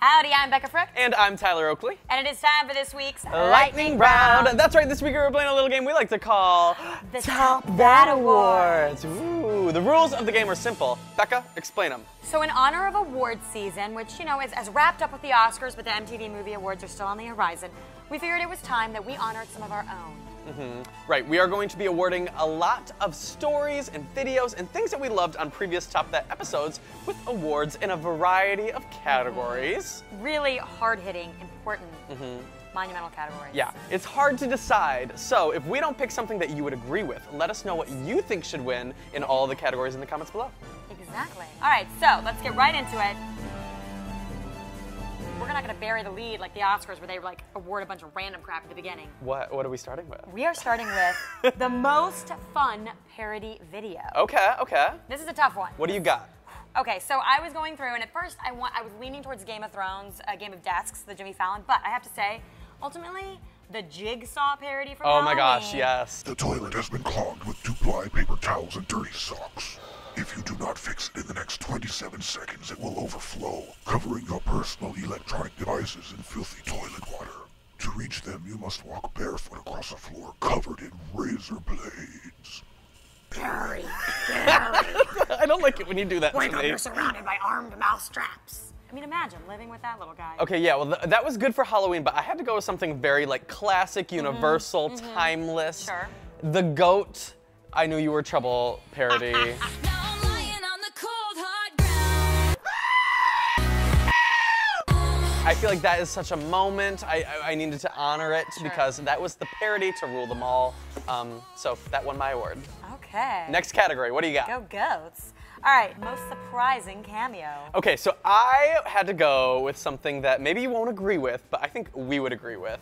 Howdy, I'm Becca Frucht. And I'm Tyler Oakley. And it is time for this week's Lightning Round. That's right, this week we're playing a little game we like to call the Top That Awards. Ooh, the rules of the game are simple. Becca, explain them. So in honor of awards season, which, you know, is as wrapped up with the Oscars, but the MTV Movie Awards are still on the horizon, we figured it was time that we honored some of our own. Right, we are going to be awarding a lot of stories and videos and things that we loved on previous Top That episodes with awards in a variety of categories. Really hard-hitting, important, monumental categories. Yeah, it's hard to decide, so if we don't pick something that you would agree with, let us know what you think should win in all the categories in the comments below. Exactly. All right, so let's get right into it. We're not going to bury the lead like the Oscars where they like award a bunch of random crap at the beginning. What are we starting with? We are starting with the most fun parody video. Okay. This is a tough one. What do you got? Okay, so I was going through, and at first I was leaning towards Game of Thrones, Game of Desks, the Jimmy Fallon, but I have to say, ultimately, the Jigsaw parody from Halloween. Oh my gosh, yes. The toilet has been clogged with two-ply paper towels and dirty socks. If you do not fix it in the next 27 seconds, it will overflow, covering your personal electronic devices in filthy toilet water. To reach them, you must walk barefoot across a floor covered in razor blades. Gary. I don't like it when you do that to me. You're surrounded by armed mouse traps. I mean, imagine living with that little guy. Okay, yeah, well, that was good for Halloween, but I had to go with something very, like, classic, universal, timeless. Sure. The GOAT, I Knew You Were Trouble parody. I feel like that is such a moment. I needed to honor it because that was the parody to rule them all. So that won my award. Okay. Next category, what do you got? Go Goats. All right, most surprising cameo. Okay, so I had to go with something that maybe you won't agree with, but I think we would agree with.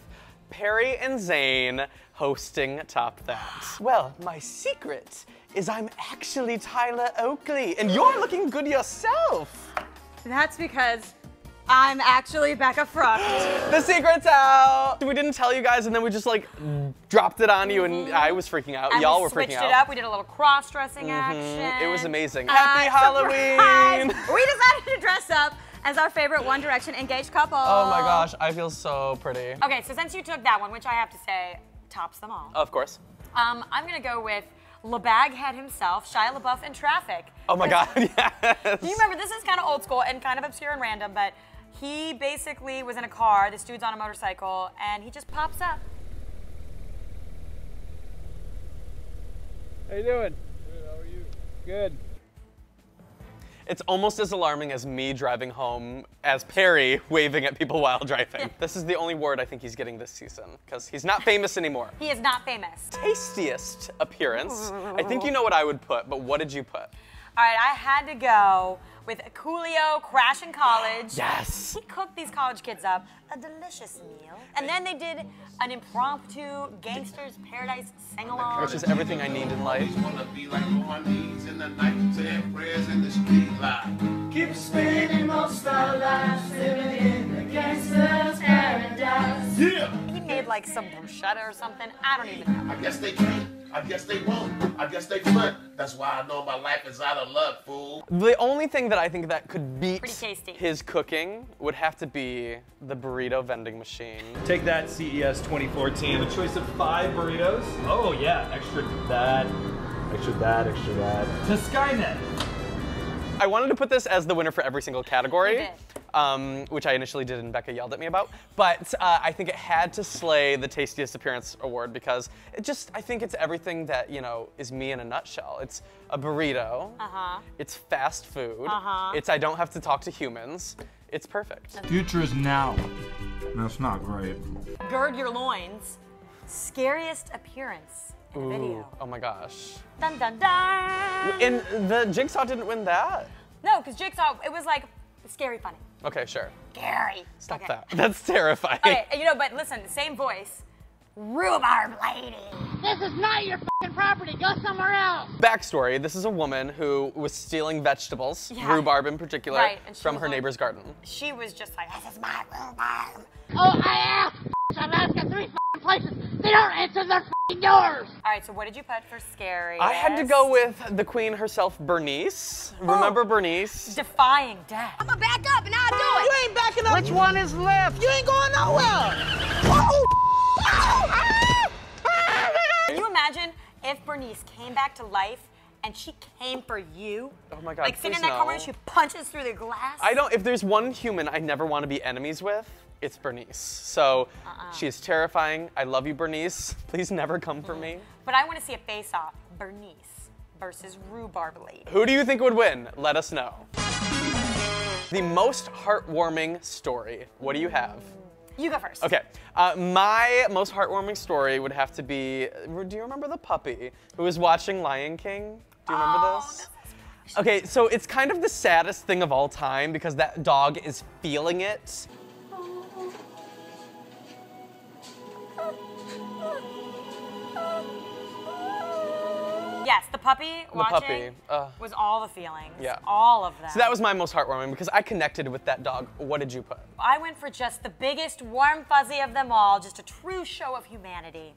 Perry and Zane hosting Top That. Well, my secret is I'm actually Tyler Oakley, and you're looking good yourself. That's because I'm actually Becca Frucht. The secret's out. We didn't tell you guys, and then we just like dropped it on you, and I was freaking out. Y'all were freaking out. We switched it up. We did a little cross-dressing action. It was amazing. Happy Halloween! Surprise. We decided to dress up as our favorite One Direction engaged couple. Oh my gosh, I feel so pretty. Okay, so since you took that one, which I have to say tops them all. Of course. I'm gonna go with LeBaghead himself, Shia LaBeouf in Traffic. Oh my God, yes. Do you remember, this is kind of old school and kind of obscure and random, but he basically was in a car, this dude's on a motorcycle, and he just pops up. How you doing? Good, how are you? Good. It's almost as alarming as me driving home as Perry waving at people while driving. This is the only word I think he's getting this season, because he's not famous anymore. He is not famous. Tastiest appearance. I think you know what I would put, but what did you put? All right, I had to go with Coolio Crashing College. Yes. He cooked these college kids up a delicious meal. And then they did an impromptu Gangster's Paradise sing-along. Which is everything I need in life. Keep spinning most our lives, living in the gangster's paradise. Yeah! He made like some bruschetta or something. I don't even know. I guess they can't. I guess they won't. I guess they flip. That's why I know my life is out of luck, fool. The only thing that I think that could beat Pretty tasty. his cooking would have to be the burrito vending machine. Take that, CES 2014. A choice of 5 burritos. Oh yeah, extra that, extra that, extra that. To Skynet. I wanted to put this as the winner for every single category, You which I initially did and Becca yelled at me about, but I think it had to slay the Tastiest Appearance Award because I think it's everything that, you know, is me in a nutshell. It's a burrito, it's fast food, it's I don't have to talk to humans, it's perfect. Future is now. That's not great. Gird your loins. Scariest appearance in the video. Oh my gosh. Dun dun dun! And the Jigsaw didn't win that? No, because Jigsaw, it was like scary funny. Okay, sure. Scary. Stop Okay. that. That's terrifying. Okay, you know, but listen, same voice. Rhubarb lady. This is not your f***ing property. Go somewhere else. Backstory, this is a woman who was stealing vegetables, Yeah. rhubarb in particular, Right, and she from was her like- neighbor's garden. She was just like, this is my rhubarb. Oh, I asked. I've asked at 3 f***ing places. They don't answer their doors. All right, so what did you put for scary? I had to go with the queen herself, Bernice. Remember Bernice? Defying death. I'm gonna back up and I'll do it. You ain't backing up. Which one is left? You ain't going nowhere. Can you imagine if Bernice came back to life and she came for you? Oh my God, like sitting in please that corner no. and she punches through the glass? If there's one human I never want to be enemies with, it's Bernice. So she is terrifying. I love you, Bernice. Please never come for me. But I want to see a face-off. Bernice versus Rhubarb Lady. Who do you think would win? Let us know. The most heartwarming story. What do you have? You go first. Okay, my most heartwarming story would have to be, do you remember the puppy who was watching Lion King? Do you remember this? Okay, so it's kind of the saddest thing of all time because that dog is feeling it. Yes, the puppy watching was all the feelings. Yeah. All of them. So that was my most heartwarming because I connected with that dog. What did you put? I went for just the biggest warm fuzzy of them all, just a true show of humanity.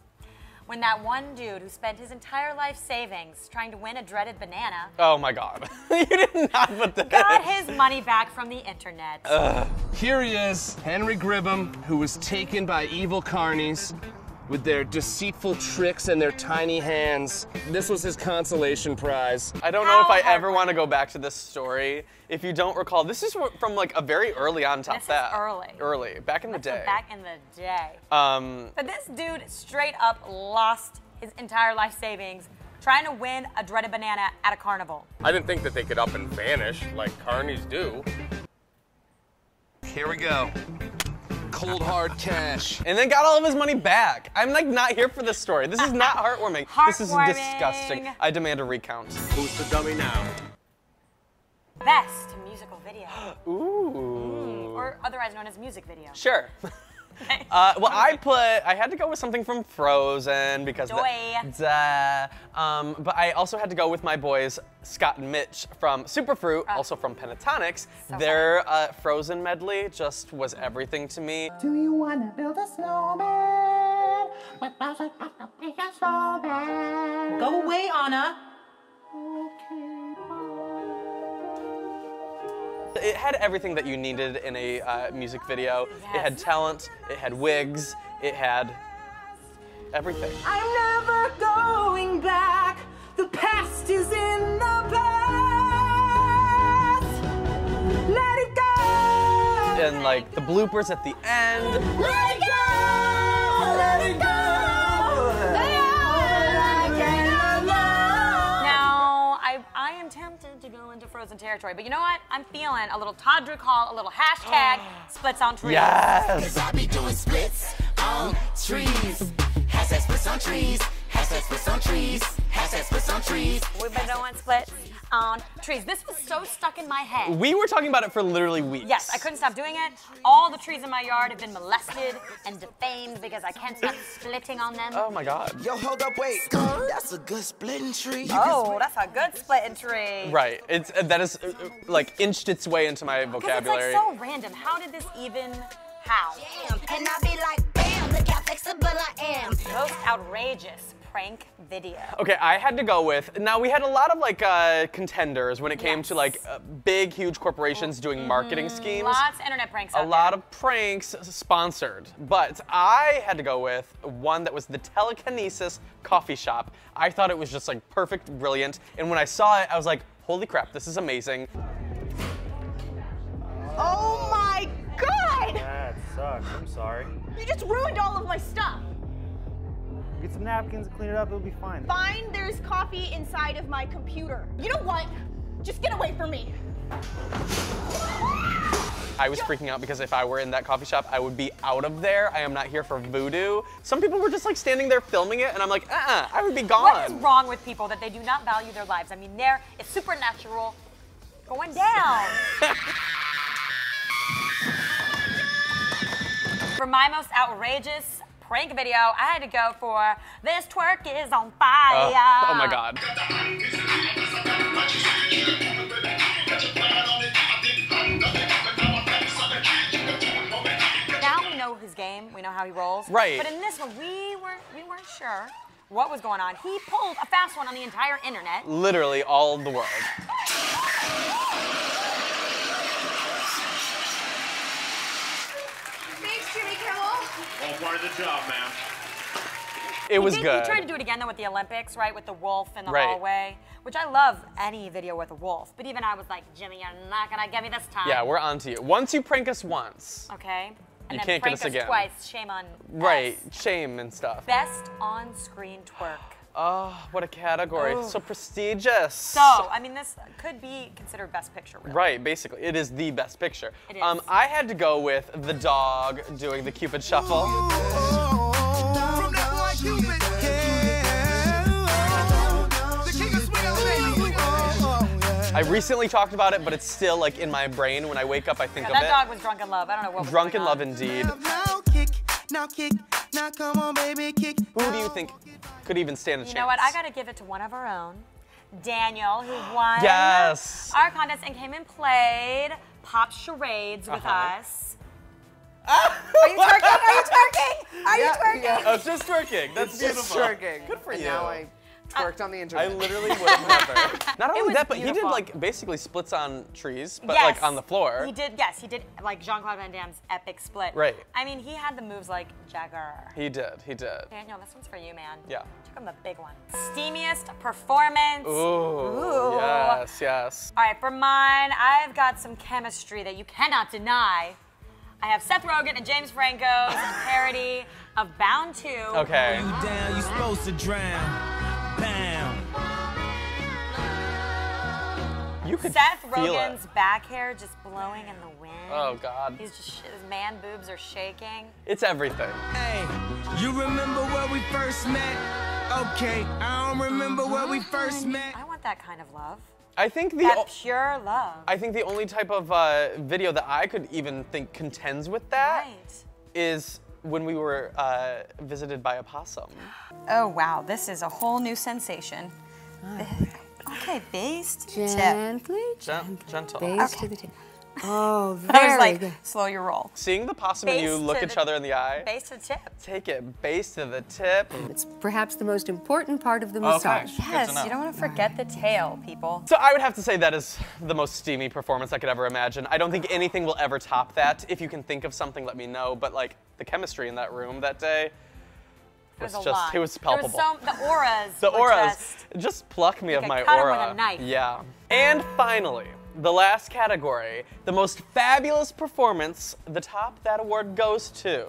When that one dude who spent his entire life savings trying to win a dreaded banana. Oh my God. You did not put that. Got his money back from the internet. Here he is, Henry Gribbum, who was taken by evil carnies with their deceitful tricks and their tiny hands. This was his consolation prize. I don't know if I ever want to go back to this story. If you don't recall, this is from like a very early on top that. This is early. Early, back in the day. Back in the day. But this dude straight up lost his entire life savings trying to win a dreaded banana at a carnival. I didn't think that they could up and vanish like carnies do. Here we go. Cold hard cash. And then got all of his money back. I'm like not here for this story. This is not heartwarming. This is disgusting. I demand a recount. Who's the dummy now? Best musical video. Ooh. Or otherwise known as music video. Sure. Well, I had to go with something from Frozen because but I also had to go with my boys Scott and Mitch from Super Fruit, also from Pentatonics. So Their Frozen medley just was everything to me. Do you wanna build a snowman? With bouncing up to make a snowman. Go away, Anna. It had everything that you needed in a music video. Yes. It had talent, it had wigs, it had everything. I'm never going back. The past is in the past. Let it go. And like the bloopers at the end. Let it go. Let it go. Now, I am tempted to go into Frozen territory, but you know what? I'm feeling a little Todrick Hall, a little hashtag splits on trees. Yes! Cause I be doing splits on trees. Hashtag splits on trees. Hashtag splits on trees. Hashtag splits on trees. We've been doing splits on trees. This was so stuck in my head. We were talking about it for literally weeks. Yes, I couldn't stop doing it. All the trees in my yard have been molested and defamed because I can't stop splitting on them. Oh my God. Yo, hold up, wait. That's a good splitting tree. Oh, that's a good splitting tree. Right. That is like inched its way into my vocabulary. It's like so random. How did this even? How? Damn, and I be like, bam, look how flexible I am. Most outrageous prank video. Okay, I had to go with, now we had a lot of like contenders when it came to like big, huge corporations doing marketing schemes. Lots of internet pranks A out lot there. of pranks sponsored, but I had to go with one that was the Telekinesis coffee shop. I thought it was just like perfect, brilliant, and when I saw it, I was like, holy crap, this is amazing. Oh my God! That sucks. I'm sorry. You just ruined all of my stuff. Get some napkins and clean it up. It'll be fine. Fine, there's coffee inside of my computer. You know what? Just get away from me. I was freaking out because if I were in that coffee shop, I would be out of there. I am not here for voodoo. Some people were just like standing there filming it, and I'm like, I would be gone. What is wrong with people that they do not value their lives? I mean, it's supernatural going down. For my most outrageous prank video, I had to go for This Twerk is on Fire. Oh my God. Now we know his game, we know how he rolls. Right. But in this one, we weren't sure. what was going on. He pulled a fast one on the entire internet. Literally all the world. Thanks, Jimmy Kimmel. All part of the job, ma'am. It was good. He tried to do it again though with the Olympics, right? With the wolf in the hallway, which I love any video with a wolf. But even I was like, Jimmy, you're not gonna get me this time. Yeah, we're on to you. Once you prank us once. Okay. And you then can't prank get us again. Twice. Shame on Right, us. shame and stuff. Best on-screen twerk. Oh, what a category. So prestigious. So, I mean, this could be considered best picture, really. Right, basically. It is the best picture. It is. I had to go with the dog doing the Cupid shuffle. I recently talked about it, but it's still like in my brain. When I wake up, I think of it. That dog was drunk in love. I don't know what was Drunk in going love, on. indeed. Now kick, now come on, baby, kick. Who do you think could even stand a chance? You know what? I gotta give it to one of our own, Daniel, who won Yes. our contest and came and played Pop Charades with us. Are you twerking? Are you twerking? Are you twerking? Yeah. Oh, just twerking. That's just beautiful. twerking. Good for and you. Now I twerked on the internet. I literally would have never. Not It only was that, but he did beautiful. like basically splits on trees, but Yes. like on the floor. He did, yes, he did like Jean-Claude Van Damme's epic split. Right. I mean, he had the moves like Jagger. He did. Daniel, this one's for you, man. Yeah. Took him the big one. Steamiest performance. Ooh. Yes, yes. All right, for mine, I've got some chemistry that you cannot deny. I have Seth Rogen and James Franco's parody of Bound 2. Okay. You down, you supposed to drown. Bam. You could Seth feel Rogen's it. back hair just blowing in the wind. Oh God. He's just, his man boobs are shaking. It's everything. Hey, you remember where we first met? Okay, I don't remember where we first met. I want that kind of love. I think That pure love. I think the only type of video that I could even think contends with that is when we were visited by a possum. Oh wow, this is a whole new sensation. Okay, base to the tip. Gently, Gentle. base to the tip. Oh, I was very like, good. slow your roll. Seeing the possum and you Base look to each the- other in the eye. Base to the tip. Take it base to the tip. It's perhaps the most important part of the massage. Yes, you don't want to forget the tail, people. So I would have to say that is the most steamy performance I could ever imagine. I don't think anything will ever top that. If you can think of something, let me know. But like the chemistry in that room that day was It was a just, lot. it was palpable. The auras. The were auras just pluck me of could my cut 'em aura. with a knife. Yeah. And finally, the last category, the most fabulous performance. The top that award goes to.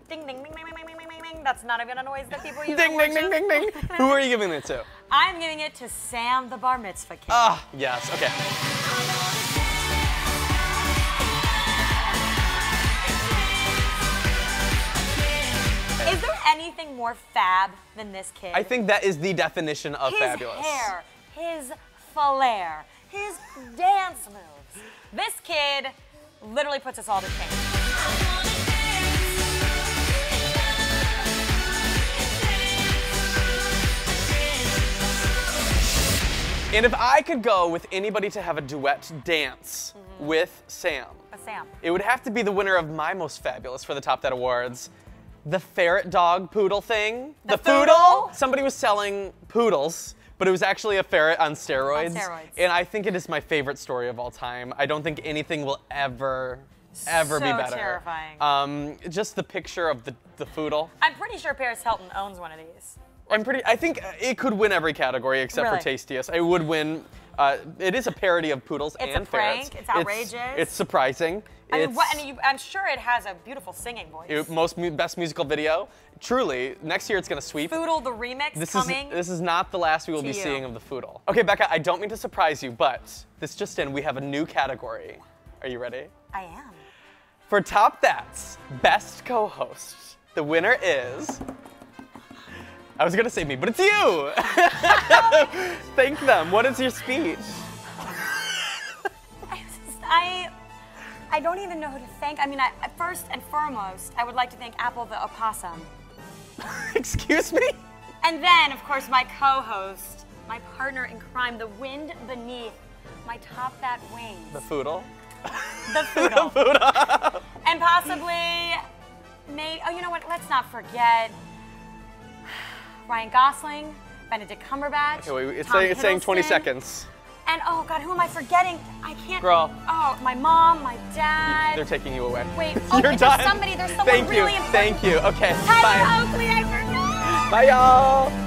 Ding, ding, ding, ding, ding, ding, ding, ding. That's not even a noise that people use. Ding, ding, ding, ding, ding. Who are you giving it to? I'm giving it to Sam the Bar Mitzvah Kid. Ah, yes. Okay. Is there anything more fab than this kid? I think that is the definition of his fabulous. hair, his flair, his dance moves. This kid literally puts us all to shame. And if I could go with anybody to have a duet dance with Sam, it would have to be the winner of my most fabulous for the Top That Awards. The ferret dog poodle thing. The poodle? Somebody was selling poodles, but it was actually a ferret on steroids. On steroids. And I think it is my favorite story of all time. I don't think anything will ever be better. So terrifying. Just the picture of the poodle. I'm pretty sure Paris Hilton owns one of these. I think it could win every category except for Really? Tastiest. It would win. It is a parody of poodles It's and a prank. ferrets. It's outrageous. It's surprising. I mean, I'm sure it has a beautiful singing voice. Best musical video. Truly, next year it's gonna sweep. Foodle the remix coming. This is not the last we will to be you. seeing of the Foodle. Okay, Becca, I don't mean to surprise you, but this just in, we have a new category. Are you ready? I am. For Top That's Best Co-Host, the winner is. I was gonna say me, but it's you! Thank them. What is your speech? I don't even know who to thank. I mean, first and foremost, I would like to thank Apple the opossum. Excuse me? And then, of course, my co-host, my partner in crime, the wind beneath my Top That wings. The Foodle? The Foodle. The Foodle. And possibly, oh, you know what? Let's not forget Ryan Gosling, Benedict Cumberbatch. Okay, wait, Tom it's saying 20 Hiddleston, seconds. And oh God, who am I forgetting? I can't. Girl. Oh, my mom, my dad. They're taking you away. Wait, You're done. There's someone really important. Thank you. Okay, Tyler bye. Oakley, I forgot. Bye, y'all.